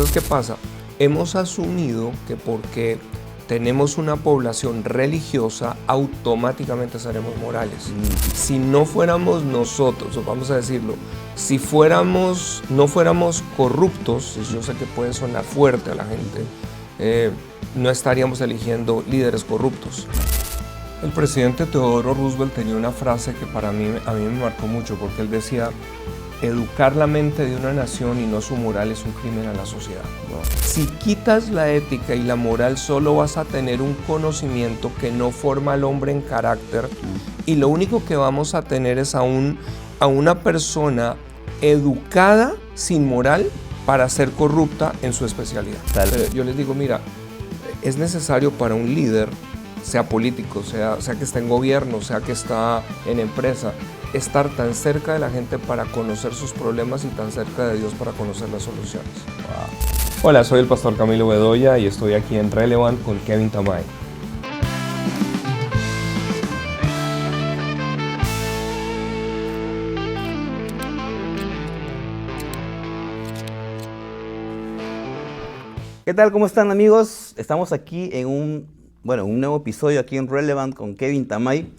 entonces, ¿qué pasa? Hemos asumido que porque tenemos una población religiosa, automáticamente seremos morales. Si no fuéramos nosotros, o vamos a decirlo, si no fuéramos corruptos, y yo sé que puede sonar fuerte a la gente, no estaríamos eligiendo líderes corruptos. El presidente Teodoro Roosevelt tenía una frase que a mí me marcó mucho, porque él decía: educar la mente de una nación y no su moral es un crimen a la sociedad. Si quitas la ética y la moral, solo vas a tener un conocimiento que no forma al hombre en carácter, y lo único que vamos a tener es a una persona educada sin moral para ser corrupta en su especialidad. Pero yo les digo, mira, es necesario para un líder, sea político, sea que está en gobierno, sea que está en empresa, estar tan cerca de la gente para conocer sus problemas y tan cerca de Dios para conocer las soluciones. Wow. Hola, soy el pastor Camilo Bedoya y estoy aquí en Relevant con Kevin Tamay. ¿Qué tal? ¿Cómo están, amigos? Estamos aquí en un nuevo episodio aquí en Relevant con Kevin Tamay.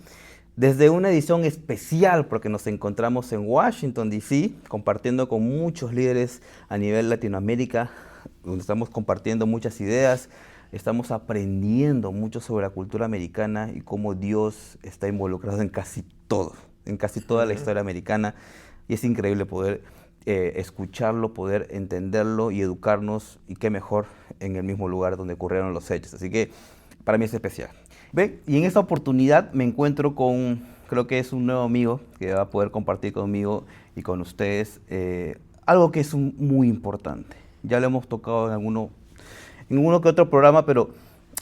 Desde una edición especial, porque nos encontramos en Washington, D.C., compartiendo con muchos líderes a nivel Latinoamérica, donde estamos compartiendo muchas ideas, estamos aprendiendo mucho sobre la cultura americana y cómo Dios está involucrado en casi todo, en casi toda la historia americana. Y es increíble poder escucharlo, poder entenderlo y educarnos, y qué mejor en el mismo lugar donde ocurrieron los hechos. Así que para mí es especial. ¿Ve? Y en esta oportunidad me encuentro con, creo que es un nuevo amigo que va a poder compartir conmigo y con ustedes algo que es muy importante. Ya lo hemos tocado en uno que otro programa, pero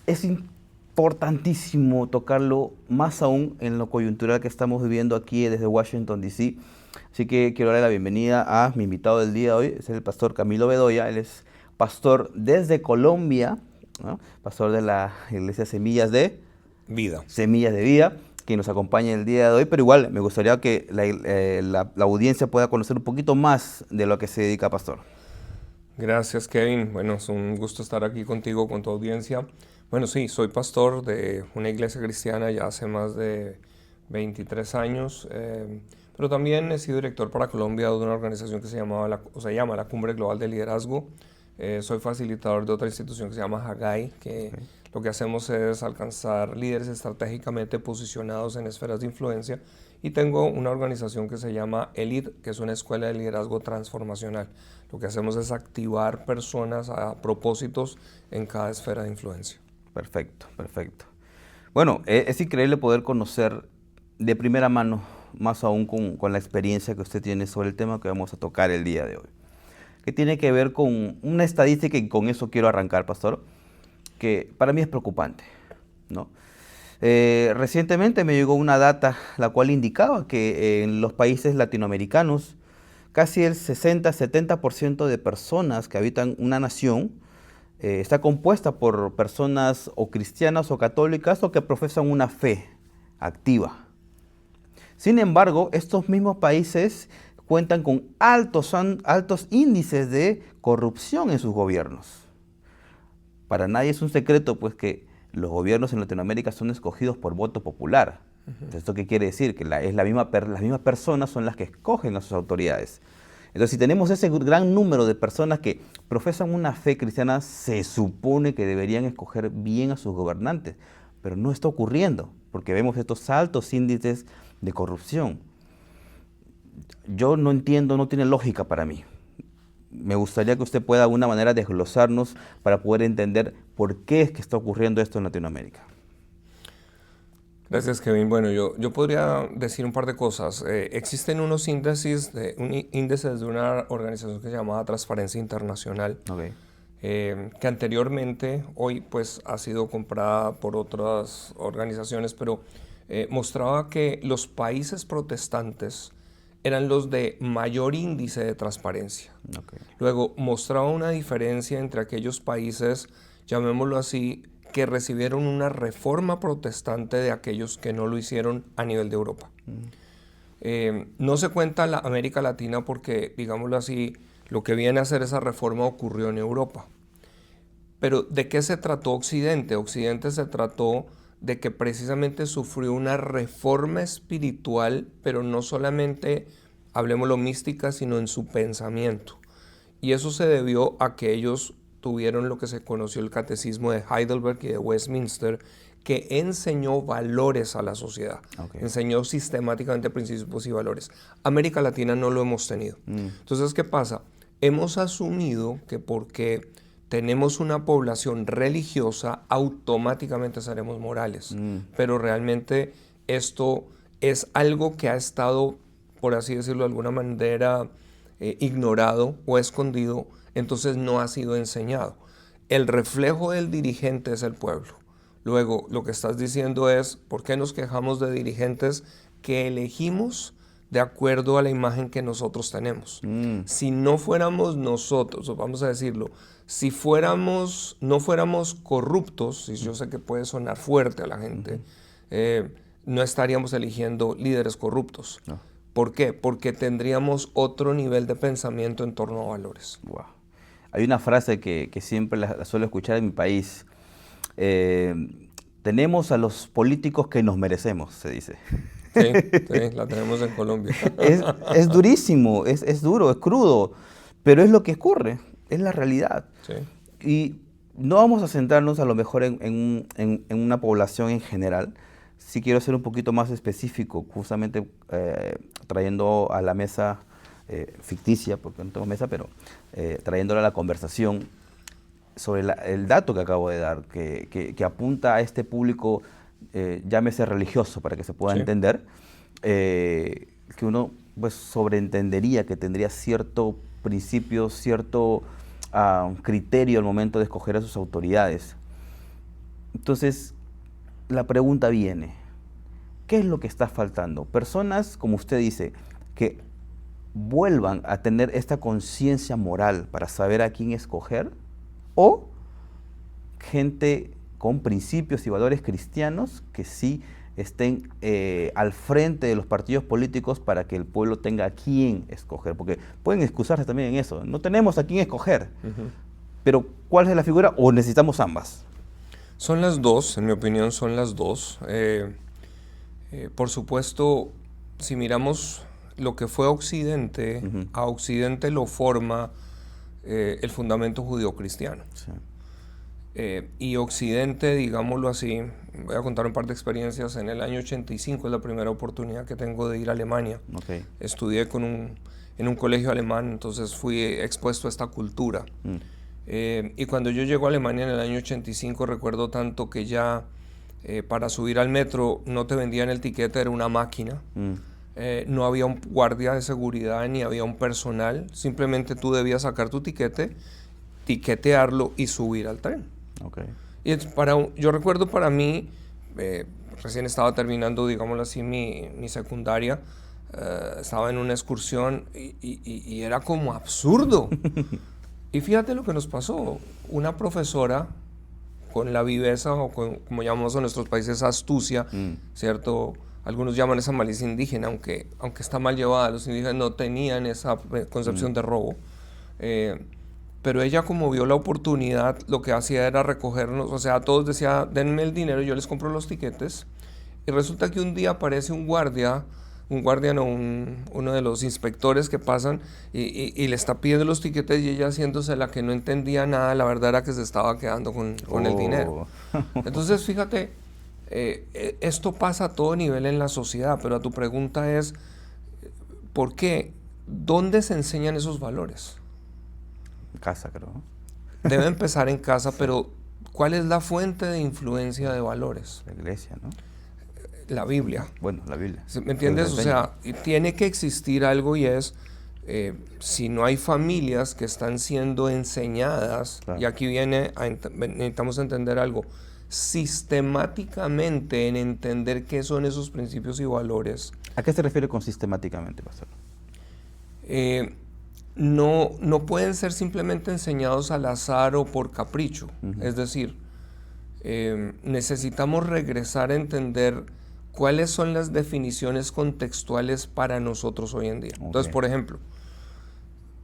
es importantísimo tocarlo más aún en lo coyuntural que estamos viviendo aquí desde Washington, D.C. Así que quiero darle la bienvenida a mi invitado del día de hoy, es el pastor Camilo Bedoya. Él es pastor desde Colombia, ¿no? Pastor de la iglesia Semillas de Vida, que nos acompaña el día de hoy, pero igual me gustaría que la audiencia pueda conocer un poquito más de lo que se dedica pastor. Gracias, Kevin. Bueno, es un gusto estar aquí contigo, con tu audiencia. Bueno, sí, soy pastor de una iglesia cristiana ya hace más de 23 años, pero también he sido director para Colombia de una organización que se llama la Cumbre Global de Liderazgo. Soy facilitador de otra institución que se llama Haggai, que lo que hacemos es alcanzar líderes estratégicamente posicionados en esferas de influencia, y tengo una organización que se llama Elite, que es una escuela de liderazgo transformacional. Lo que hacemos es activar personas a propósitos en cada esfera de influencia. Perfecto, perfecto. Bueno, es increíble poder conocer de primera mano, más aún con la experiencia que usted tiene sobre el tema que vamos a tocar el día de hoy, que tiene que ver con una estadística, y con eso quiero arrancar, pastor, que para mí es preocupante, ¿no? Recientemente me llegó una data la cual indicaba que en los países latinoamericanos casi el 60-70% de personas que habitan una nación está compuesta por personas o cristianas o católicas, o que profesan una fe activa. Sin embargo, estos mismos países cuentan con altos índices de corrupción en sus gobiernos. Para nadie es un secreto, pues, que los gobiernos en Latinoamérica son escogidos por voto popular. ¿Esto qué quiere decir? Que las mismas personas son las que escogen a sus autoridades. Entonces, si tenemos ese gran número de personas que profesan una fe cristiana, se supone que deberían escoger bien a sus gobernantes. Pero no está ocurriendo, porque vemos estos altos índices de corrupción. Yo no entiendo, no tiene lógica para mí. Me gustaría que usted pueda de alguna manera desglosarnos para poder entender por qué es que está ocurriendo esto en Latinoamérica. Gracias, Kevin. Bueno, yo podría decir un par de cosas. Existen unos índices de una organización que se llamaba Transparencia Internacional, Okay. Que anteriormente, hoy pues ha sido comprada por otras organizaciones, pero mostraba que los países protestantes eran los de mayor índice de transparencia. Okay. Luego mostraba una diferencia entre aquellos países, llamémoslo así, que recibieron una reforma protestante de aquellos que no lo hicieron a nivel de Europa. No se cuenta la América Latina porque, digámoslo así, lo que viene a ser esa reforma ocurrió en Europa. Pero ¿de qué se trató Occidente? Occidente se trató de que precisamente sufrió una reforma espiritual, pero no solamente, hablemoslo mística, sino en su pensamiento. Y eso se debió a que ellos tuvieron lo que se conoció el catecismo de Heidelberg y de Westminster, que enseñó valores a la sociedad, enseñó sistemáticamente principios y valores. América Latina no lo hemos tenido. Entonces, ¿qué pasa? Hemos asumido que porque tenemos una población religiosa, automáticamente seremos morales. Pero realmente esto es algo que ha estado, por así decirlo de alguna manera, ignorado o escondido, entonces no ha sido enseñado. El reflejo del dirigente es el pueblo. Luego, lo que estás diciendo es, ¿por qué nos quejamos de dirigentes que elegimos de acuerdo a la imagen que nosotros tenemos? Si no fuéramos nosotros, vamos a decirlo, si no fuéramos corruptos, y yo sé que puede sonar fuerte a la gente, no estaríamos eligiendo líderes corruptos. No. ¿Por qué? Porque tendríamos otro nivel de pensamiento en torno a valores. Wow. Hay una frase que siempre la suelo escuchar en mi país. Tenemos a los políticos que nos merecemos, se dice. Sí, la tenemos en Colombia. Es durísimo, es duro, es crudo, pero es lo que ocurre, es la realidad. Sí. Y no vamos a centrarnos a lo mejor en una población en general. Sí quiero ser un poquito más específico, justamente trayendo a la mesa ficticia, porque no tengo mesa, pero trayéndola a la conversación sobre el dato que acabo de dar, que apunta a este público, llámese religioso, para que se pueda entender, que uno pues sobreentendería que tendría cierto principio, cierto criterio al momento de escoger a sus autoridades. Entonces, la pregunta viene, ¿qué es lo que está faltando? Personas, como usted dice, que vuelvan a tener esta conciencia moral para saber a quién escoger, o gente con principios y valores cristianos que sí estén al frente de los partidos políticos para que el pueblo tenga a quién escoger, porque pueden excusarse también en eso, no tenemos a quién escoger, pero ¿cuál es la figura o necesitamos ambas? Son las dos, en mi opinión son las dos. Por supuesto, si miramos lo que fue Occidente, a Occidente lo forma el fundamento judío-cristiano. Sí. Y Occidente, digámoslo así, voy a contar un par de experiencias. En el año 85 es la primera oportunidad que tengo de ir a Alemania. Estudié en un colegio alemán, entonces fui expuesto a esta cultura. Y cuando yo llego a Alemania en el año 85, recuerdo tanto que ya para subir al metro no te vendían el tiquete, era una máquina. No había un guardia de seguridad ni había un personal, simplemente tú debías sacar tu tiquete, tiquetearlo y subir al tren. Y yo recuerdo para mí, recién estaba terminando, digámoslo así, mi secundaria, estaba en una excursión y era como absurdo. Y fíjate lo que nos pasó, una profesora con la viveza, o como llamamos en nuestros países, astucia, ¿cierto? Algunos llaman esa malicia indígena, aunque está mal llevada, los indígenas no tenían esa concepción de robo. Pero ella, como vio la oportunidad, lo que hacía era recogernos, o sea, todos decía, denme el dinero, yo les compro los tiquetes. Y resulta que un día aparece un guardia, uno de los inspectores que pasan y le está pidiendo los tiquetes, y ella haciéndose la que no entendía nada, la verdad era que se estaba quedando con el dinero. Entonces, fíjate, esto pasa a todo nivel en la sociedad, pero a tu pregunta es, ¿por qué? ¿Dónde se enseñan esos valores? En casa, creo. Debe empezar en casa, pero ¿cuál es la fuente de influencia de valores? La iglesia, ¿no? La Biblia. Bueno, la Biblia. ¿Me entiendes? O sea, tiene que existir algo, y es, si no hay familias que están siendo enseñadas, y aquí necesitamos entender algo, sistemáticamente en entender qué son esos principios y valores. ¿A qué se refiere con sistemáticamente, pastor? No pueden ser simplemente enseñados al azar o por capricho. Es decir, necesitamos regresar a entender cuáles son las definiciones contextuales para nosotros hoy en día. Entonces, por ejemplo,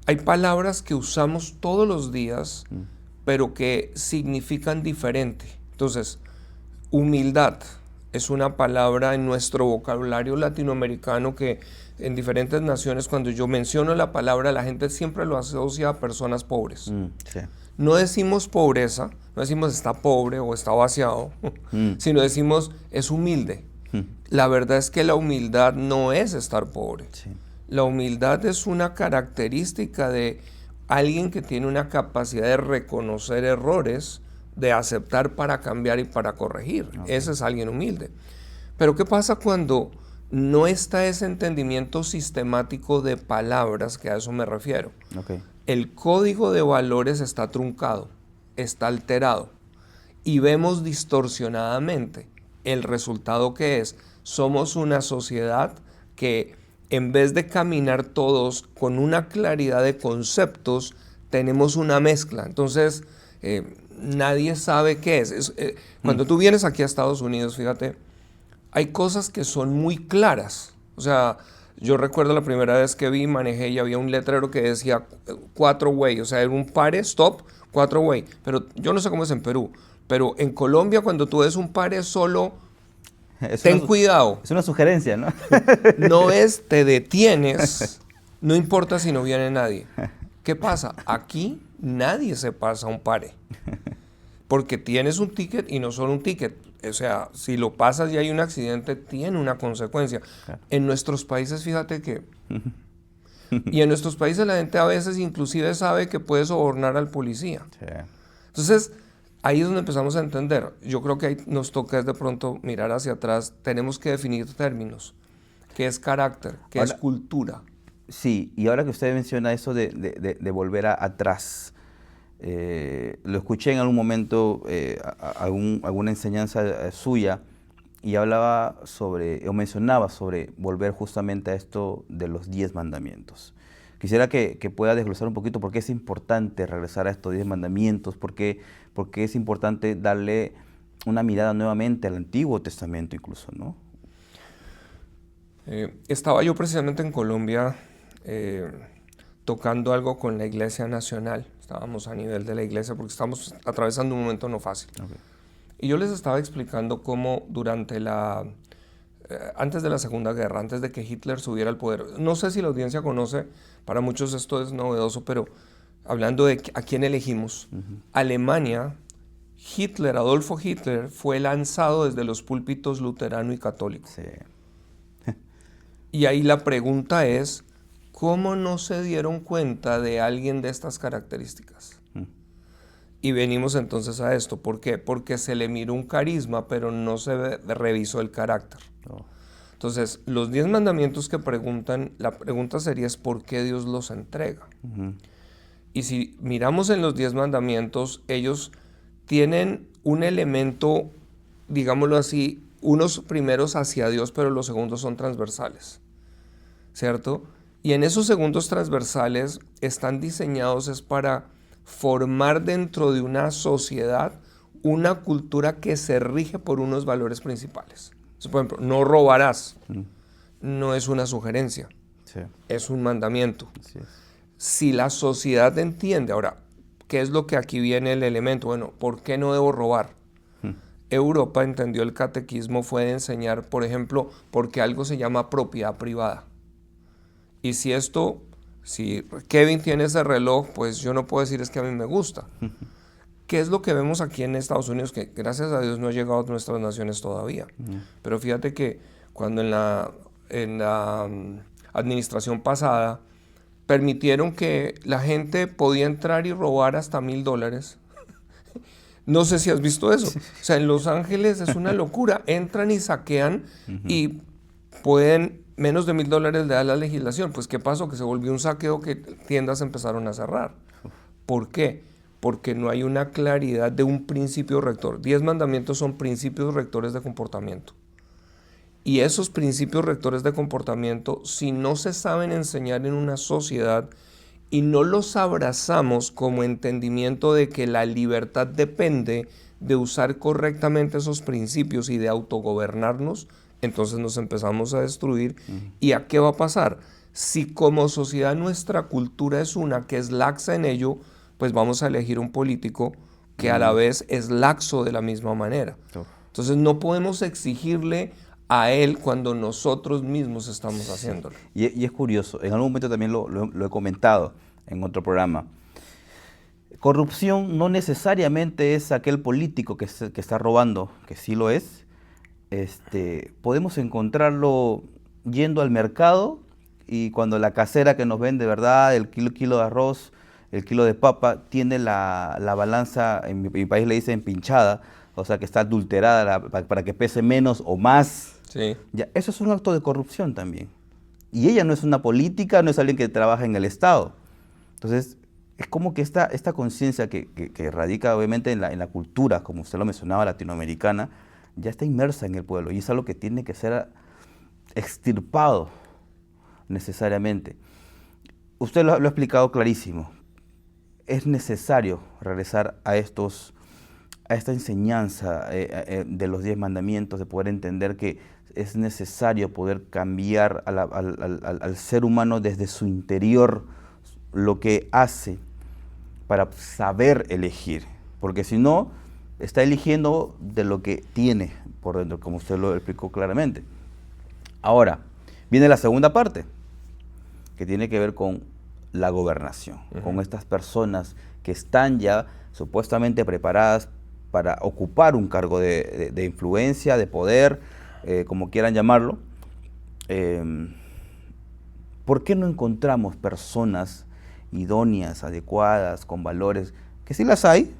hay palabras que usamos todos los días, pero que significan diferente. Entonces, humildad es una palabra en nuestro vocabulario latinoamericano que en diferentes naciones, cuando yo menciono la palabra, la gente siempre lo asocia a personas pobres. Sí. No decimos pobreza, no decimos está pobre o está vaciado, sino decimos es humilde. La verdad es que la humildad no es estar pobre. Sí. La humildad es una característica de alguien que tiene una capacidad de reconocer errores, de aceptar para cambiar y para corregir. Ese es alguien humilde. Pero ¿qué pasa cuando no está ese entendimiento sistemático de palabras, que a eso me refiero? El código de valores está truncado, está alterado y vemos distorsionadamente el resultado que es. Somos una sociedad que en vez de caminar todos con una claridad de conceptos, tenemos una mezcla. Entonces, nadie sabe qué es. Cuando tú vienes aquí a Estados Unidos, fíjate, hay cosas que son muy claras. O sea, yo recuerdo la primera vez que manejé y había un letrero que decía 4-way, o sea, era un pare, stop, 4-way. Pero yo no sé cómo es en Perú, pero en Colombia cuando tú ves un pare solo, ten cuidado. Es una sugerencia, ¿no? No es te detienes, no importa si no viene nadie. ¿Qué pasa? Aquí nadie se pasa un pare, porque tienes un ticket y no solo un ticket. O sea, si lo pasas y hay un accidente, tiene una consecuencia. Claro. En nuestros países, fíjate que... y en nuestros países la gente a veces inclusive sabe que puede sobornar al policía. Sí. Entonces, ahí es donde empezamos a entender. Yo creo que ahí nos toca de pronto mirar hacia atrás. Tenemos que definir términos. ¿Qué es carácter? ¿Qué es cultura? Sí, y ahora que usted menciona eso de volver atrás, lo escuché en algún momento, alguna enseñanza suya, y hablaba sobre, o mencionaba sobre volver justamente a esto de los 10 mandamientos. Quisiera que pueda desglosar un poquito por qué es importante regresar a estos 10 mandamientos, por qué es importante darle una mirada nuevamente al Antiguo Testamento incluso, ¿no? Estaba yo precisamente en Colombia tocando algo con la Iglesia Nacional. Estábamos a nivel de la iglesia porque estamos atravesando un momento no fácil. Y yo les estaba explicando cómo durante antes de la Segunda Guerra, antes de que Hitler subiera al poder, no sé si la audiencia conoce, para muchos esto es novedoso, pero hablando de a quién elegimos, Alemania, Adolfo Hitler, fue lanzado desde los púlpitos luterano y católico. Sí. Y ahí la pregunta es, ¿cómo no se dieron cuenta de alguien de estas características? Y venimos entonces a esto. ¿Por qué? Porque se le miró un carisma, pero no se revisó el carácter. Entonces, los 10 mandamientos que preguntan, la pregunta sería es ¿por qué Dios los entrega? Y si miramos en los 10 mandamientos, ellos tienen un elemento, digámoslo así, unos primeros hacia Dios, pero los segundos son transversales, ¿cierto? Y en esos segundos transversales están diseñados es para formar dentro de una sociedad una cultura que se rige por unos valores principales. Entonces, por ejemplo, no robarás, no es una sugerencia, sí, es un mandamiento. Sí. Si la sociedad entiende, ahora, ¿qué es lo que aquí viene el elemento? Bueno, ¿por qué no debo robar? Europa entendió el catequismo fue de enseñar, por ejemplo, porque algo se llama propiedad privada. Y si Kevin tiene ese reloj, pues yo no puedo decir es que a mí me gusta. ¿Qué es lo que vemos aquí en Estados Unidos? Que gracias a Dios no ha llegado a nuestras naciones todavía. Pero fíjate que cuando en la administración pasada permitieron que la gente podía entrar y robar hasta $1,000. No sé si has visto eso. O sea, en Los Ángeles es una locura. Entran y saquean y pueden, menos de $1,000 le da la legislación. Pues, ¿qué pasó? Que se volvió un saqueo que tiendas empezaron a cerrar. ¿Por qué? Porque no hay una claridad de un principio rector. 10 mandamientos son principios rectores de comportamiento. Y esos principios rectores de comportamiento, si no se saben enseñar en una sociedad y no los abrazamos como entendimiento de que la libertad depende de usar correctamente esos principios y de autogobernarnos, entonces nos empezamos a destruir. ¿Y a qué va a pasar? Si como sociedad nuestra cultura es una que es laxa en ello, pues vamos a elegir un político que a la vez es laxo de la misma manera. Entonces no podemos exigirle a él cuando nosotros mismos estamos haciéndolo. Y es curioso, en algún momento también lo he comentado en otro programa. Corrupción no necesariamente es aquel político que está robando, que sí lo es. Podemos encontrarlo yendo al mercado y cuando la casera que nos vende, ¿verdad?, el kilo de arroz, el kilo de papa, tiene la balanza, en mi país le dicen pinchada, o sea que está adulterada para que pese menos o más. Sí. Ya, eso es un acto de corrupción también. Y ella no es una política, no es alguien que trabaja en el Estado. Entonces, es como que esta conciencia que radica obviamente en la cultura, como usted lo mencionaba, latinoamericana, ya está inmersa en el pueblo y es algo que tiene que ser extirpado necesariamente. Usted lo ha explicado clarísimo. Es necesario regresar a esta enseñanza de los 10 mandamientos, de poder entender que es necesario poder cambiar al ser humano desde su interior lo que hace para saber elegir, porque si no, está eligiendo de lo que tiene por dentro, como usted lo explicó claramente. Ahora, viene la segunda parte, que tiene que ver con la gobernación, con estas personas que están ya supuestamente preparadas para ocupar un cargo de influencia, de poder, como quieran llamarlo. ¿Por qué no encontramos personas idóneas, adecuadas, con valores, que sí las hay,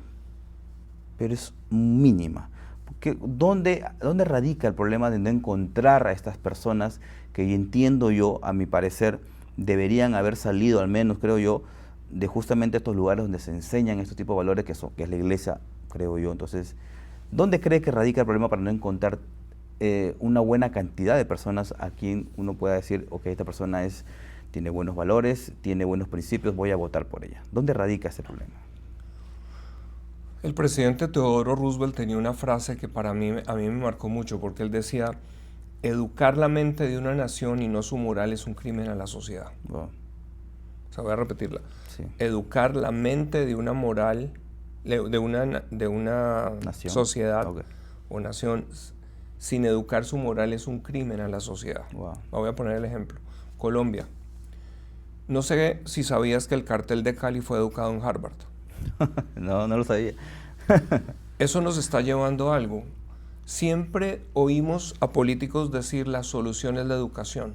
pero es mínima? Porque ¿dónde radica el problema de no encontrar a estas personas que entiendo yo, a mi parecer, deberían haber salido, al menos creo yo, de justamente estos lugares donde se enseñan estos tipos de valores que es la iglesia, creo yo? Entonces, ¿dónde cree que radica el problema para no encontrar una buena cantidad de personas a quien uno pueda decir, ok, esta persona tiene buenos valores, tiene buenos principios, voy a votar por ella? ¿Dónde radica ese problema? El presidente Teodoro Roosevelt tenía una frase que a mí me marcó mucho, porque él decía: educar la mente de una nación y no su moral es un crimen a la sociedad. Wow. O sea, voy a repetirla. Sí. Educar la mente de una moral, de una Nación. sociedad Okay. o nación, sin educar su moral es un crimen a la sociedad. Wow. Voy a poner el ejemplo. Colombia. No sé si sabías que el cartel de Cali fue educado en Harvard. No lo sabía. Eso nos está llevando a algo. Siempre oímos a políticos decir la solución es la educación,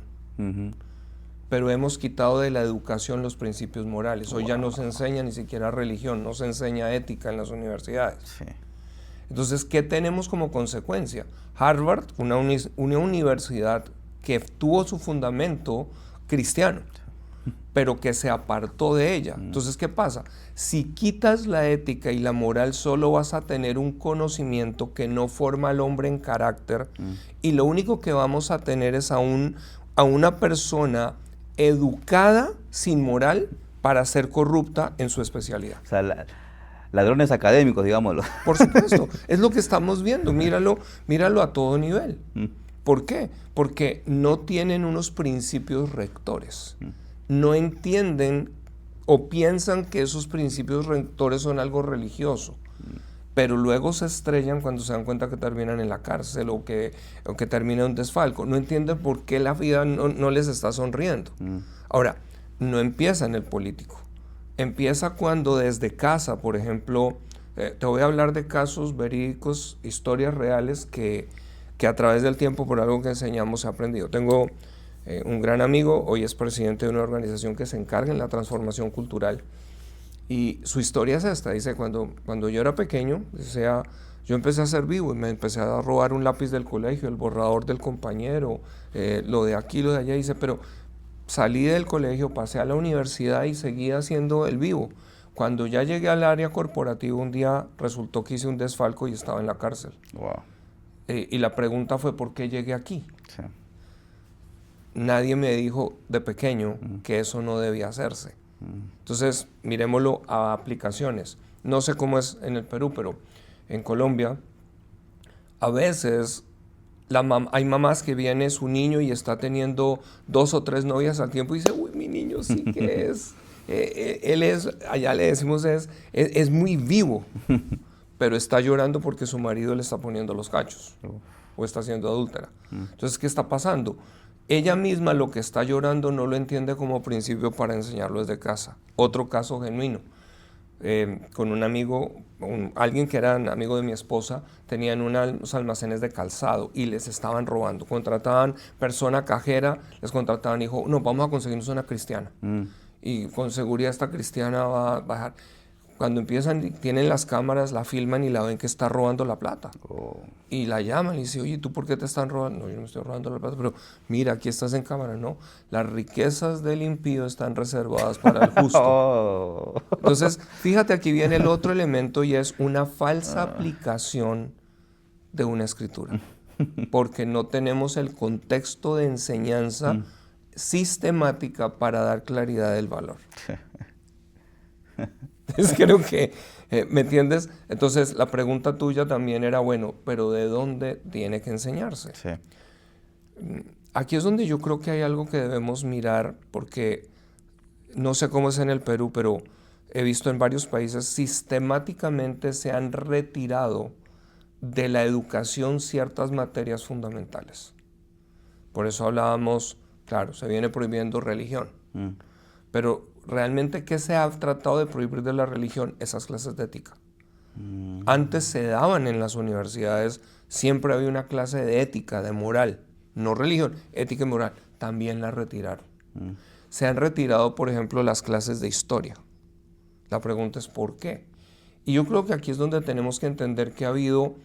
pero hemos quitado de la educación los principios morales. Hoy ya no se enseña ni siquiera religión, no se enseña ética en las universidades. Sí. Entonces, ¿qué tenemos como consecuencia? Harvard, una universidad que tuvo su fundamento cristiano, pero que se apartó de ella. Entonces, ¿qué pasa? Si quitas la ética y la moral, solo vas a tener un conocimiento que no forma al hombre en carácter, y lo único que vamos a tener es a una persona educada sin moral para ser corrupta en su especialidad. O sea, ladrones académicos, digámoslo. Por supuesto, es lo que estamos viendo, míralo a todo nivel. ¿Por qué? Porque no tienen unos principios rectores. No entienden o piensan que esos principios rectores son algo religioso, pero luego se estrellan cuando se dan cuenta que terminan en la cárcel o que terminan en un desfalco. No entienden por qué la vida no les está sonriendo. Ahora, no empieza en el político. Empieza cuando desde casa, por ejemplo, te voy a hablar de casos verídicos, historias reales que a través del tiempo, por algo que enseñamos, se ha aprendido. Tengo un gran amigo, hoy es presidente de una organización que se encarga en la transformación cultural, y su historia es esta. Dice: cuando yo era pequeño, yo empecé a ser vivo y me empecé a robar un lápiz del colegio, el borrador del compañero, lo de aquí, lo de allá. Dice, pero salí del colegio, pasé a la universidad y seguía siendo el vivo. Cuando ya llegué al área corporativa, un día resultó que hice un desfalco y estaba en la cárcel. Wow. Y la pregunta fue: ¿por qué llegué aquí? Sí. Nadie me dijo de pequeño que eso no debía hacerse. Entonces, miremoslo a aplicaciones. No sé cómo es en el Perú, pero en Colombia, a veces Hay mamás que viene su niño y está teniendo 2 o 3 novias al tiempo y dice, uy, mi niño sí que es, él es, allá le decimos es muy vivo, pero está llorando porque su marido le está poniendo los cachos o está siendo adúltera. Entonces, ¿qué está pasando? Ella misma lo que está llorando no lo entiende como principio para enseñarlo desde casa. Otro caso genuino. Con un amigo, alguien que era amigo de mi esposa, tenían unos almacenes de calzado y les estaban robando. Contrataban persona cajera, les contrataban y dijo, no, vamos a conseguirnos una cristiana. Y con seguridad esta cristiana va a bajar. Cuando empiezan, tienen las cámaras, la filman y la ven que está robando la plata. Y la llaman y dicen, oye, ¿tú por qué te están robando? No, yo no estoy robando la plata, pero mira, aquí estás en cámara. No, las riquezas del impío están reservadas para el justo. Entonces, fíjate, aquí viene el otro elemento y es una falsa aplicación de una escritura. Porque no tenemos el contexto de enseñanza sistemática para dar claridad del valor. Entonces creo que, ¿me entiendes? Entonces la pregunta tuya también era, bueno, pero ¿de dónde tiene que enseñarse? Sí. Aquí es donde yo creo que hay algo que debemos mirar, porque no sé cómo es en el Perú, pero he visto en varios países sistemáticamente se han retirado de la educación ciertas materias fundamentales. Por eso hablábamos, claro, se viene prohibiendo religión, pero realmente, ¿qué se ha tratado de prohibir de la religión? Esas clases de ética. Antes se daban en las universidades, siempre había una clase de ética, de moral, no religión, ética y moral. También la retiraron. Se han retirado, por ejemplo, las clases de historia. La pregunta es ¿por qué? Y yo creo que aquí es donde tenemos que entender que ha habido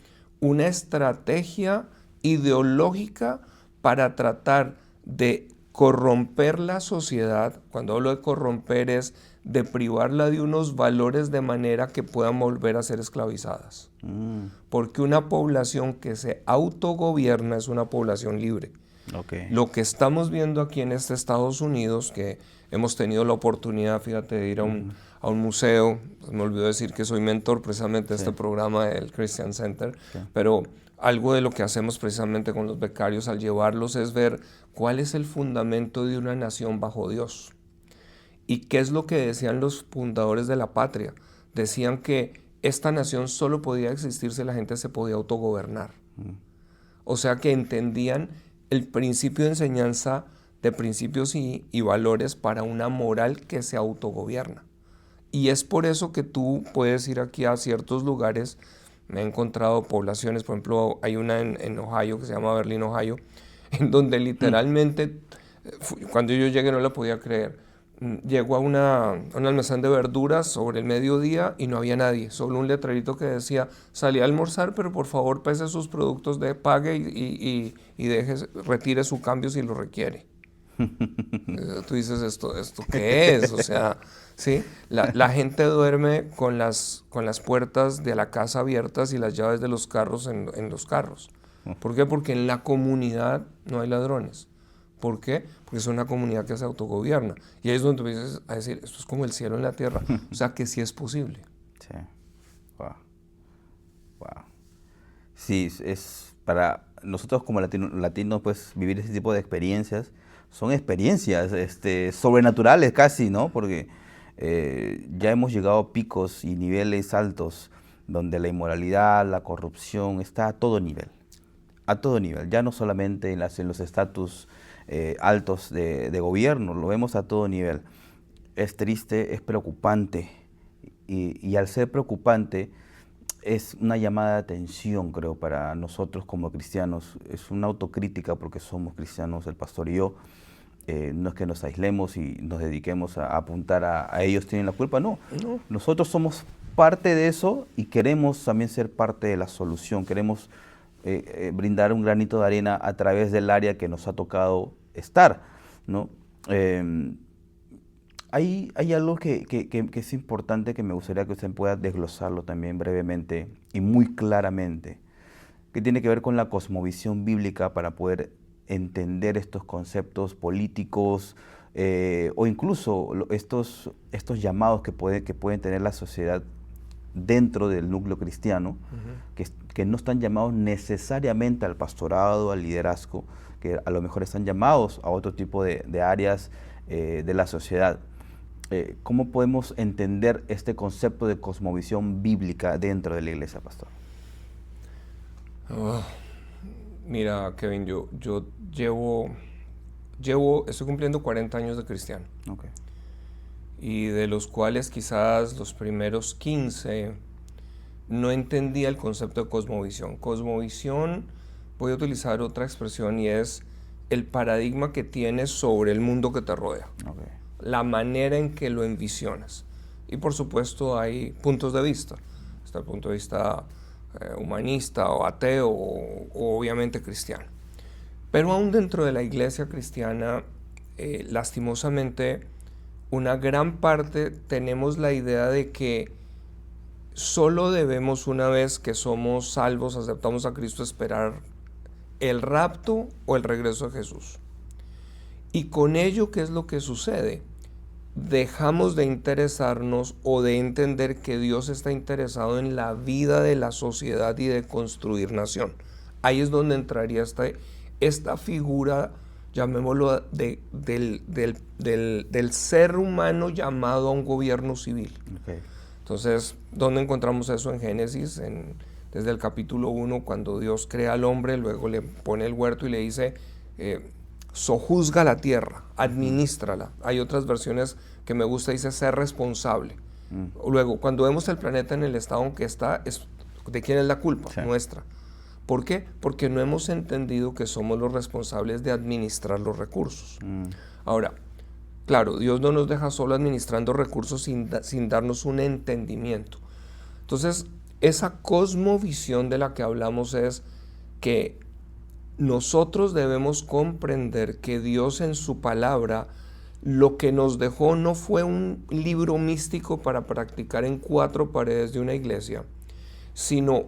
una estrategia ideológica para tratar de corromper la sociedad. Cuando hablo de corromper es de privarla de unos valores de manera que puedan volver a ser esclavizadas. Porque una población que se autogobierna es una población libre. Lo que estamos viendo aquí en Estados Unidos, que hemos tenido la oportunidad, fíjate, de ir a un museo, pues me olvidó decir que soy mentor precisamente de este programa del Christian Center, pero algo de lo que hacemos precisamente con los becarios al llevarlos es ver cuál es el fundamento de una nación bajo Dios. ¿Y qué es lo que decían los fundadores de la patria? Decían que esta nación solo podía existir si la gente se podía autogobernar. O sea que entendían el principio de enseñanza de principios y valores para una moral que se autogobierna. Y es por eso que tú puedes ir aquí a ciertos lugares. Me he encontrado poblaciones, por ejemplo, hay una en Ohio que se llama Berlín, Ohio, en donde literalmente, cuando yo llegué no lo podía creer. Llego a un almacén de verduras sobre el mediodía y no había nadie, solo un letrerito que decía, salí a almorzar, pero por favor pese sus productos, pague y retire su cambio si lo requiere. Tú dices, ¿esto qué es? O sea, ¿sí? La gente duerme con las puertas de la casa abiertas y las llaves de los carros en los carros. ¿Por qué? Porque en la comunidad no hay ladrones. ¿Por qué? Porque es una comunidad que se autogobierna. Y ahí es donde empiezas a decir, esto es como el cielo en la tierra. O sea, que sí es posible. Sí. Wow. Wow. Sí, es para nosotros como latinos, pues vivir ese tipo de experiencias son experiencias sobrenaturales casi, ¿no? Porque ya hemos llegado a picos y niveles altos donde la inmoralidad, la corrupción está a todo nivel. A todo nivel, ya no solamente en los estatus altos de gobierno, lo vemos a todo nivel. Es triste, es preocupante y al ser preocupante es una llamada de atención, creo, para nosotros como cristianos. Es una autocrítica porque somos cristianos, el pastor y yo. No es que nos aislemos y nos dediquemos a apuntar a ellos tienen la culpa, no. Nosotros somos parte de eso y queremos también ser parte de la solución. Queremos brindar un granito de arena a través del área que nos ha tocado estar, ¿no? Hay algo que es importante que me gustaría que usted pueda desglosarlo también brevemente y muy claramente, que tiene que ver con la cosmovisión bíblica para poder entender estos conceptos políticos o incluso estos llamados que pueden tener la sociedad dentro del núcleo cristiano, que no están llamados necesariamente al pastorado, al liderazgo, que a lo mejor están llamados a otro tipo de áreas de la sociedad. ¿Cómo podemos entender este concepto de cosmovisión bíblica dentro de la iglesia, pastor? Mira, Kevin, yo estoy cumpliendo 40 años de cristiano. Okay. Y de los cuales quizás los primeros 15 no entendía el concepto de cosmovisión. Cosmovisión, voy a utilizar otra expresión, y es el paradigma que tienes sobre el mundo que te rodea. Okay. La manera en que lo envisionas. Y por supuesto hay puntos de vista. Está el punto de vista humanista o ateo o obviamente cristiano. Pero aún dentro de la iglesia cristiana, lastimosamente, una gran parte tenemos la idea de que solo debemos, una vez que somos salvos, aceptamos a Cristo, esperar el rapto o el regreso de Jesús. Y con ello, ¿qué es lo que sucede? Dejamos de interesarnos o de entender que Dios está interesado en la vida de la sociedad y de construir nación. Ahí es donde entraría esta figura, llamémoslo, del ser humano llamado a un gobierno civil. Okay. Entonces, ¿dónde encontramos eso en Génesis? Desde el capítulo 1, cuando Dios crea al hombre, luego le pone el huerto y le dice, sojuzga la tierra, administrala. Hay otras versiones que me gusta, dice ser responsable. Luego, cuando vemos el planeta en el estado en que está, ¿de quién es la culpa? Sí. Nuestra. ¿Por qué? Porque no hemos entendido que somos los responsables de administrar los recursos. Ahora, claro, Dios no nos deja solo administrando recursos sin darnos un entendimiento. Entonces, esa cosmovisión de la que hablamos es que nosotros debemos comprender que Dios en su palabra lo que nos dejó no fue un libro místico para practicar en 4 paredes de una iglesia, sino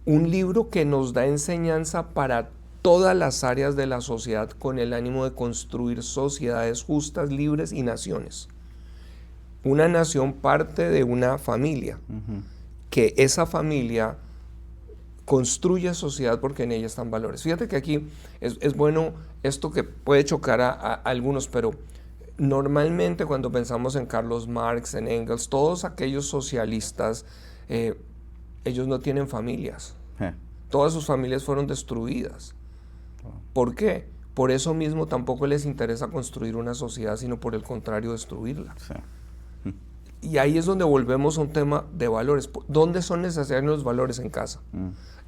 un libro que nos da enseñanza para todas las áreas de la sociedad con el ánimo de construir sociedades justas, libres y naciones. Una nación parte de una familia, que esa familia construye sociedad porque en ella están valores. Fíjate que aquí es bueno esto que puede chocar a algunos, pero normalmente cuando pensamos en Carlos Marx, en Engels, todos aquellos socialistas, ellos no tienen familias. Todas sus familias fueron destruidas. ¿Por qué? Por eso mismo tampoco les interesa construir una sociedad, sino por el contrario, destruirla. Sí. Y ahí es donde volvemos a un tema de valores. ¿Dónde son necesarios los valores? En casa.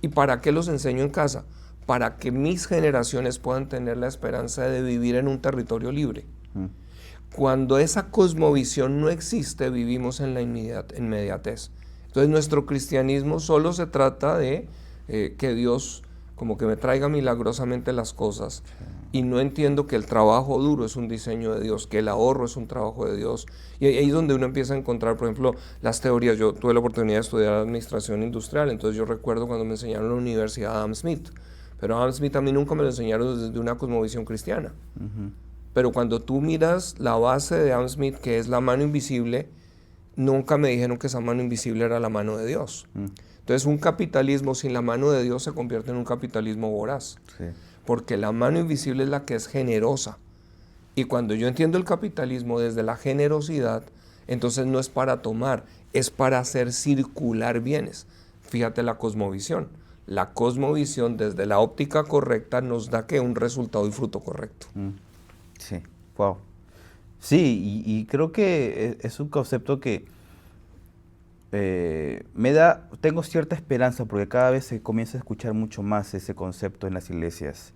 ¿Y para qué los enseño en casa? Para que mis generaciones puedan tener la esperanza de vivir en un territorio libre. Cuando esa cosmovisión no existe, vivimos en la inmediatez. Entonces nuestro cristianismo solo se trata de que Dios como que me traiga milagrosamente las cosas, y no entiendo que el trabajo duro es un diseño de Dios, que el ahorro es un trabajo de Dios. Y ahí es donde uno empieza a encontrar, por ejemplo, las teorías. Yo tuve la oportunidad de estudiar administración industrial, entonces yo recuerdo cuando me enseñaron en la universidad Adam Smith, pero Adam Smith a mí nunca me lo enseñaron desde una cosmovisión cristiana. Pero cuando tú miras la base de Adam Smith, que es la mano invisible, nunca me dijeron que esa mano invisible era la mano de Dios. Entonces un capitalismo sin la mano de Dios se convierte en un capitalismo voraz. Sí. Porque la mano invisible es la que es generosa. Y cuando yo entiendo el capitalismo desde la generosidad, entonces no es para tomar, es para hacer circular bienes. Fíjate la cosmovisión. La cosmovisión desde la óptica correcta nos da que un resultado y fruto correcto. Sí, wow. Sí, y creo que es un concepto que tengo cierta esperanza, porque cada vez se comienza a escuchar mucho más ese concepto en las iglesias.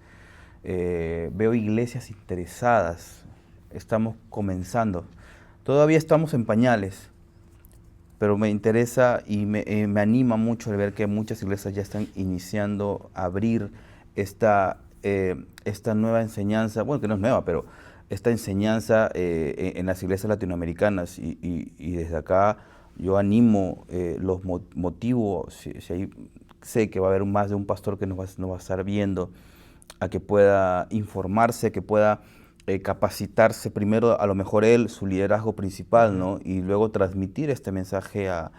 Veo iglesias interesadas, estamos comenzando. Todavía estamos en pañales, pero me interesa y me anima mucho el ver que muchas iglesias ya están iniciando a abrir esta nueva enseñanza, bueno, que no es nueva, pero esta enseñanza en las iglesias latinoamericanas, y desde acá yo animo, los motivo, si sé que va a haber más de un pastor que nos va a estar viendo, a que pueda informarse, que pueda capacitarse primero, a lo mejor él, su liderazgo principal, ¿no? Y luego transmitir este mensaje a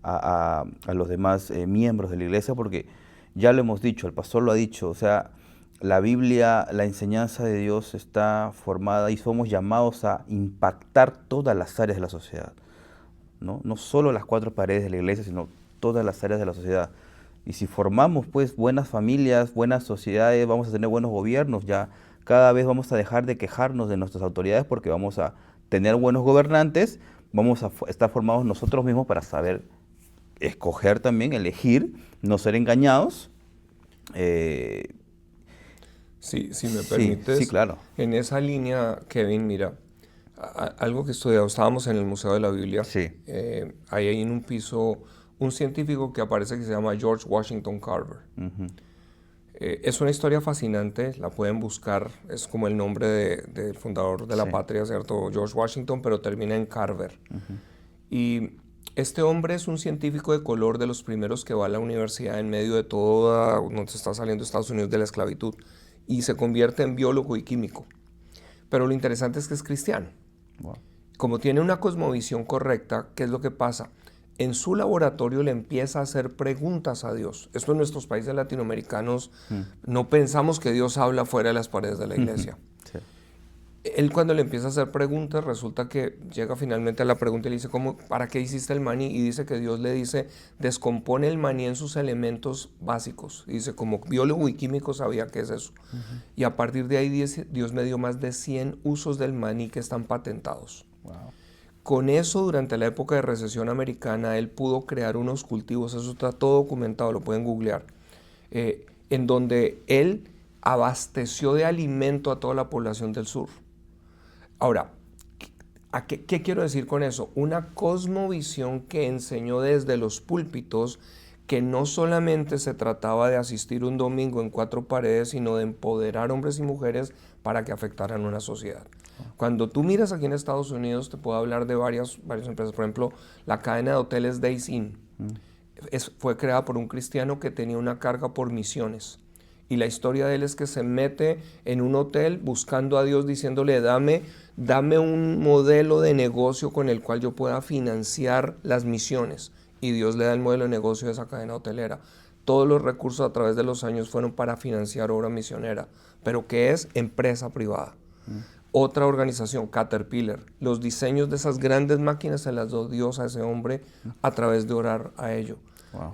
a los demás miembros de la iglesia, porque ya lo hemos dicho, el pastor lo ha dicho, o sea, la Biblia, la enseñanza de Dios está formada y somos llamados a impactar todas las áreas de la sociedad, ¿no? No solo las cuatro paredes de la iglesia, sino todas las áreas de la sociedad. Y si formamos pues buenas familias, buenas sociedades, vamos a tener buenos gobiernos, ya cada vez vamos a dejar de quejarnos de nuestras autoridades porque vamos a tener buenos gobernantes, vamos a estar formados nosotros mismos para saber escoger también, elegir, no ser engañados. Sí, si me Sí, permites, sí, claro. en esa línea, Kevin, mira, algo que estudiamos, estábamos en el Museo de la Biblia, Sí. ahí hay en un piso un científico que aparece que se llama George Washington Carver. Ujú. Es una historia fascinante, la pueden buscar, es como el nombre del fundador de la Sí. patria, ¿cierto? George Washington, pero termina en Carver. Y este hombre es un científico de color de los primeros que va a la universidad en medio de toda, donde se está saliendo Estados Unidos de la esclavitud, y se convierte en biólogo y químico. Pero lo interesante es que es cristiano. Wow. Como tiene una cosmovisión correcta, ¿qué es lo que pasa? En su laboratorio le empieza a hacer preguntas a Dios. Esto en nuestros países latinoamericanos no pensamos que Dios habla fuera de las paredes de la iglesia. Sí. Él cuando le empieza a hacer preguntas, resulta que llega finalmente a la pregunta y le dice, ¿para qué hiciste el maní? Y dice que Dios le dice, descompone el maní en sus elementos básicos. Y dice, como biólogo y químico sabía qué es eso. Y a partir de ahí Dios me dio más de 100 usos del maní que están patentados. Wow. Con eso, durante la época de recesión americana, él pudo crear unos cultivos, eso está todo documentado, lo pueden googlear, en donde él abasteció de alimento a toda la población del sur. Ahora, ¿qué quiero decir con eso? Una cosmovisión que enseñó desde los púlpitos que no solamente se trataba de asistir un domingo en cuatro paredes, sino de empoderar hombres y mujeres para que afectaran una sociedad. Cuando tú miras aquí en Estados Unidos, te puedo hablar de varias empresas. Por ejemplo, la cadena de hoteles Days Inn fue creada por un cristiano que tenía una carga por misiones. Y la historia de él es que se mete en un hotel buscando a Dios, diciéndole, dame un modelo de negocio con el cual yo pueda financiar las misiones. Y Dios le da el modelo de negocio de esa cadena hotelera. Todos los recursos a través de los años fueron para financiar obra misionera, pero que es empresa privada. Otra organización, Caterpillar, los diseños de esas grandes máquinas se las dio Dios a ese hombre a través de orar a ello. Wow.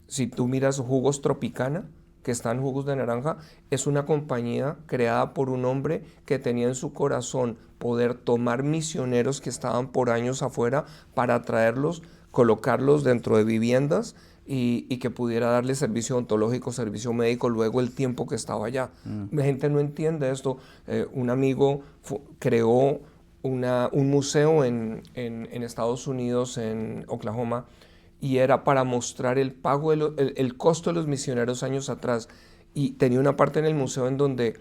Si tú miras Jugos Tropicana, que está en jugos de naranja, es una compañía creada por un hombre que tenía en su corazón poder tomar misioneros que estaban por años afuera para traerlos, colocarlos dentro de viviendas y que pudiera darle servicio odontológico, servicio médico, luego el tiempo que estaba allá. La gente no entiende esto. Un amigo creó un museo en Estados Unidos, en Oklahoma, y era para mostrar el pago, el costo de los misioneros años atrás. Y tenía una parte en el museo en donde,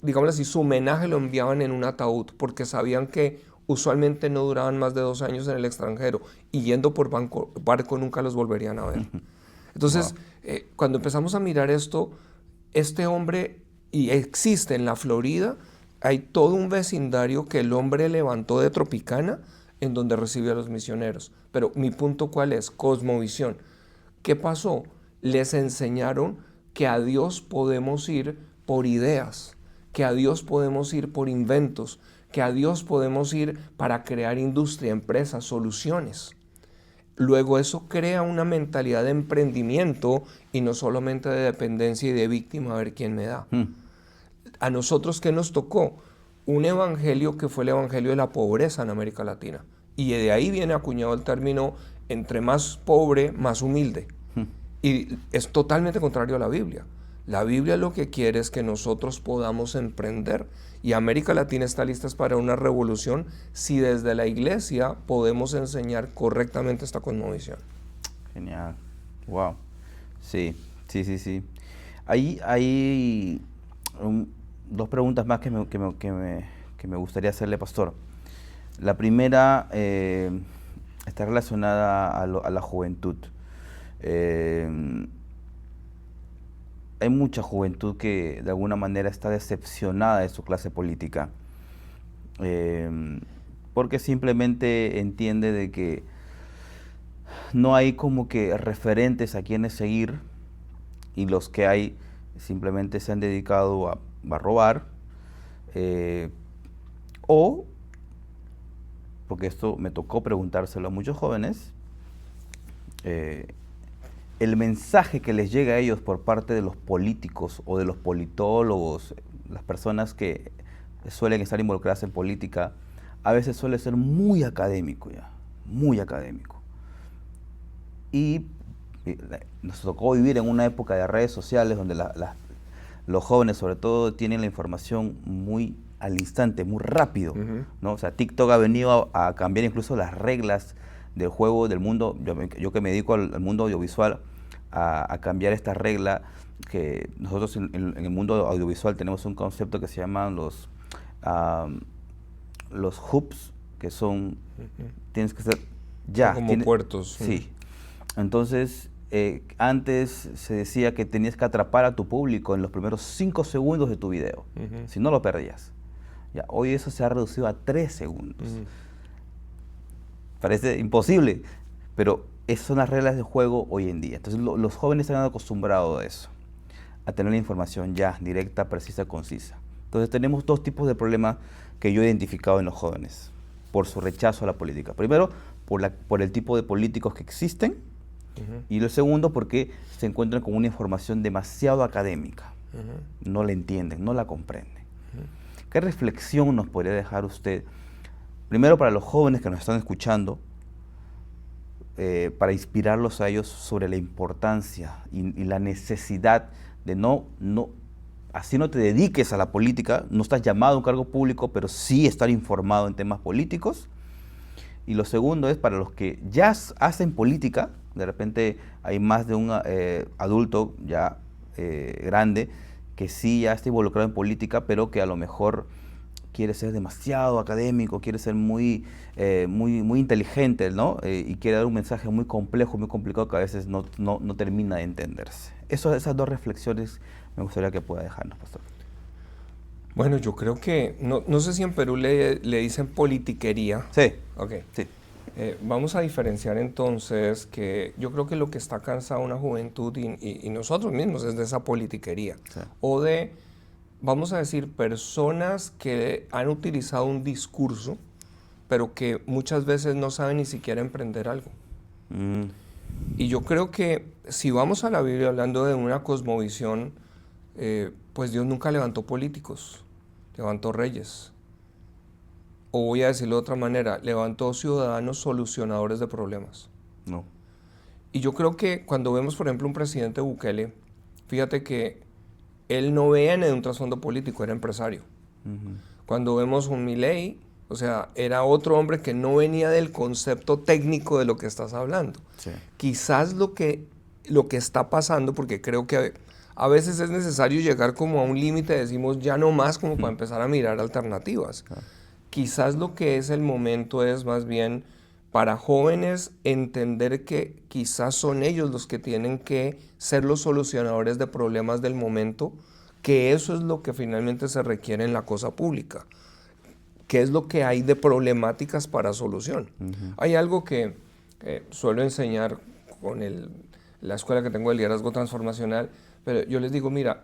digamos así, su homenaje lo enviaban en un ataúd, porque sabían que usualmente no duraban más de 2 años en el extranjero, y yendo por barco nunca los volverían a ver. Entonces, cuando empezamos a mirar esto, este hombre, y existe en la Florida, hay todo un vecindario que el hombre levantó de Tropicana, en donde recibió a los misioneros. Pero mi punto, ¿cuál es? Cosmovisión. ¿Qué pasó? Les enseñaron que a Dios podemos ir por ideas, que a Dios podemos ir por inventos, que a Dios podemos ir para crear industria, empresas, soluciones. Luego eso crea una mentalidad de emprendimiento y no solamente de dependencia y de víctima, a ver quién me da. A nosotros, ¿qué nos tocó? Un evangelio que fue el evangelio de la pobreza en América Latina. Y de ahí viene acuñado el término, entre más pobre, más humilde. Y es totalmente contrario a la Biblia. La Biblia lo que quiere es que nosotros podamos emprender. Y América Latina está lista para una revolución si desde la iglesia podemos enseñar correctamente esta cosmovisión. Genial. Wow. Sí. Ahí hay dos preguntas más que me gustaría hacerle, pastor. La primera está relacionada a la juventud. Hay mucha juventud que de alguna manera está decepcionada de su clase política, porque simplemente entiende de que no hay como que referentes a quienes seguir, y los que hay simplemente se han dedicado a robar, o, porque esto me tocó preguntárselo a muchos jóvenes, el mensaje que les llega a ellos por parte de los políticos o de los politólogos, las personas que suelen estar involucradas en política, a veces suele ser muy académico ya, muy académico. Y nos tocó vivir en una época de redes sociales donde los jóvenes sobre todo tienen la información muy al instante, muy rápido, ¿no? O sea, TikTok ha venido a cambiar incluso las reglas del juego, del mundo, yo que me dedico al mundo audiovisual, a cambiar esta regla que nosotros en el mundo audiovisual tenemos un concepto que se llaman los hubs, que son, tienes que ser ya. Son como puertos. Sí. Entonces, antes se decía que tenías que atrapar a tu público en los primeros 5 segundos de tu video, si no lo perdías. Ya, hoy eso se ha reducido a 3 segundos. Parece imposible, pero esas son las reglas de juego hoy en día. Entonces los jóvenes se han acostumbrado a eso, a tener la información ya, directa, precisa, concisa. Entonces tenemos 2 tipos de problemas que yo he identificado en los jóvenes por su rechazo a la política. Primero, por el tipo de políticos que existen, y el segundo, porque se encuentran con una información demasiado académica. No la entienden, no la comprenden. ¿Qué reflexión nos podría dejar usted? Primero, para los jóvenes que nos están escuchando, para inspirarlos a ellos sobre la importancia y la necesidad de así no te dediques a la política, no estás llamado a un cargo público, pero sí estar informado en temas políticos. Y lo segundo es para los que ya hacen política, de repente hay más de un adulto ya grande que sí ya está involucrado en política, pero que a lo mejor quiere ser demasiado académico, quiere ser muy inteligente, ¿no? Y quiere dar un mensaje muy complejo, muy complicado, que a veces no termina de entenderse. Esas 2 reflexiones me gustaría que pueda dejarnos, pastor. Bueno, yo creo que, no sé si en Perú le dicen politiquería. Sí. Ok. Sí. Vamos a diferenciar entonces que yo creo que lo que está cansada una juventud y nosotros mismos es de esa politiquería. Sí. O de, vamos a decir, personas que han utilizado un discurso, pero que muchas veces no saben ni siquiera emprender algo. Y yo creo que si vamos a la Biblia hablando de una cosmovisión, pues Dios nunca levantó políticos, levantó reyes. O voy a decirlo de otra manera, levantó ciudadanos solucionadores de problemas. No. Y yo creo que cuando vemos, por ejemplo, un presidente Bukele, fíjate que él no viene de un trasfondo político, era empresario. Cuando vemos un Milei, o sea, era otro hombre que no venía del concepto técnico de lo que estás hablando. Sí. Quizás lo que está pasando, porque creo que a veces es necesario llegar como a un límite, decimos ya no más, como para empezar a mirar alternativas. Quizás lo que es el momento es más bien para jóvenes entender que quizás son ellos los que tienen que ser los solucionadores de problemas del momento, que eso es lo que finalmente se requiere en la cosa pública. ¿Qué es lo que hay de problemáticas para solución? Hay algo que suelo enseñar con la escuela que tengo de liderazgo transformacional, pero yo les digo, mira,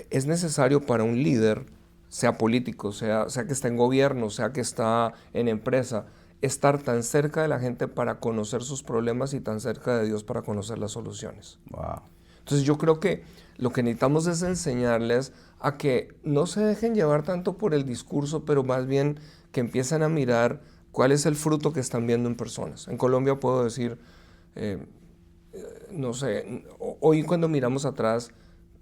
es necesario para un líder, sea político, sea que está en gobierno, sea que está en empresa, estar tan cerca de la gente para conocer sus problemas y tan cerca de Dios para conocer las soluciones. Wow. Entonces yo creo que lo que necesitamos es enseñarles a que no se dejen llevar tanto por el discurso, pero más bien que empiecen a mirar cuál es el fruto que están viendo en personas. En Colombia puedo decir, no sé, hoy cuando miramos atrás,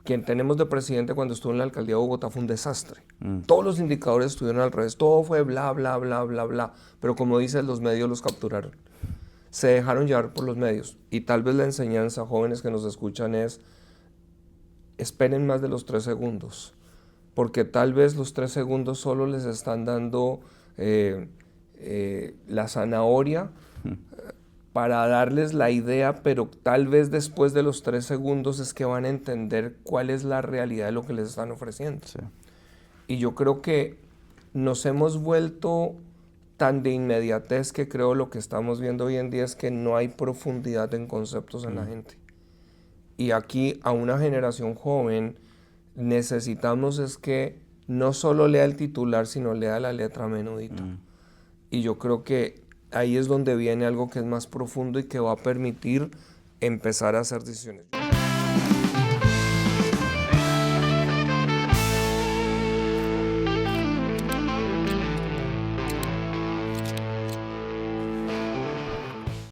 quien tenemos de presidente cuando estuvo en la alcaldía de Bogotá fue un desastre. Todos los indicadores estuvieron al revés, todo fue bla, bla, bla, bla, bla, pero como dices, los medios los capturaron. Se dejaron llevar por los medios y tal vez la enseñanza a jóvenes que nos escuchan es, esperen más de los 3 segundos, porque tal vez los 3 segundos solo les están dando la zanahoria para darles la idea, pero tal vez después de los 3 segundos es que van a entender cuál es la realidad de lo que les están ofreciendo. Sí. Y yo creo que nos hemos vuelto tan de inmediatez que creo lo que estamos viendo hoy en día es que no hay profundidad en conceptos en la gente. Y aquí a una generación joven necesitamos es que no solo lea el titular, sino lea la letra menudita. Y yo creo que ahí es donde viene algo que es más profundo y que va a permitir empezar a hacer decisiones.